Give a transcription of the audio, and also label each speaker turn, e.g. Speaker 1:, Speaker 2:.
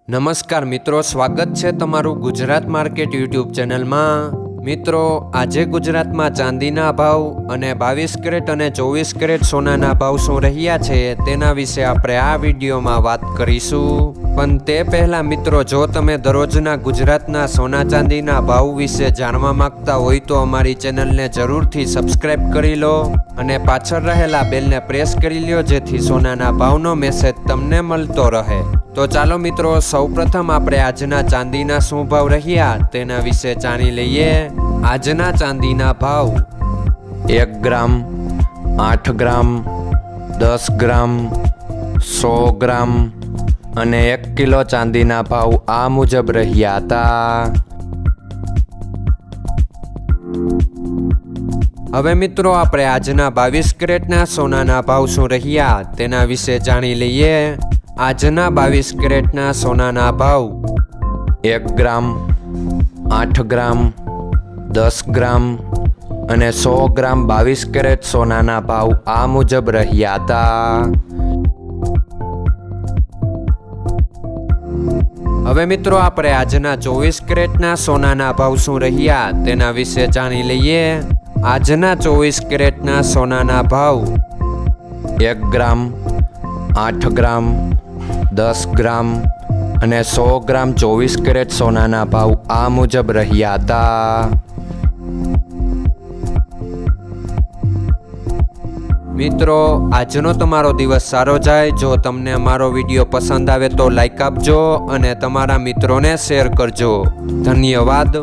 Speaker 1: નમસ્કાર મિત્રો, સ્વાગત છે તમારું ગુજરાત માર્કેટ યુટ્યુબ ચેનલમાં। મિત્રો, આજે ગુજરાતમાં ચાંદીના ભાવ અને 22 કેરેટ અને 24 કેરેટ સોનાના ભાવ શું રહ્યા છે તેના વિશે આપણે આ વિડીયોમાં વાત કરીશું। પણ તે પહેલાં મિત્રો, જો તમે દરરોજના ગુજરાતના સોના ચાંદીના ભાવ વિશે જાણવા માંગતા હોય તો અમારી ચેનલને જરૂરથી સબસ્ક્રાઈબ કરી લો અને પાછળ રહેલા બેલને પ્રેસ કરી લ્યો, જેથી સોનાના ભાવનો મેસેજ તમને મળતો રહે। તો ચાલો મિત્રો, સૌપ્રથમ આપણે આજના ચાંદીના શું ભાવ રહ્યા તેના વિશે જાણી લઈએ। આજના ચાંદીના ભાવ 1 ગ્રામ, 8 ગ્રામ, 10 ગ્રામ, 100 ગ્રામ અને 1 કિલો ચાંદીના ભાવ આ મુજબ રહ્યા હતા। હવે મિત્રો, આપણે આજના 22 કેરેટના સોનાના ભાવ શું રહ્યા તેના વિશે જાણી લઈએ। આજના 22 કેરેટના સોનાના ભાવ 1 ગ્રામ, 8 ગ્રામ, 10 ગ્રામ અને 100 ગ્રામ 22 કેરેટ સોનાના ભાવ આ મુજબ રહ્યા હતા। હવે મિત્રો, આપણે આજના 24 કેરેટના સોનાના ભાવ શું રહ્યા તેના વિશે જાણી લઈએ। આજના 24 કેરેટના સોનાના ભાવ 1 ગ્રામ, 8 ગ્રામ, 10 ગ્રામ અને 100 ગ્રામ 24 કેરેટ સોનાના ભાવ આ મુજબ રહ્યા હતા। મિત્રો, આજનો તમારો દિવસ સારો જાય। જો તમને અમારો વિડીયો પસંદ આવે તો લાઈક આપજો અને તમારા મિત્રોને શેર કરજો। ધન્યવાદ।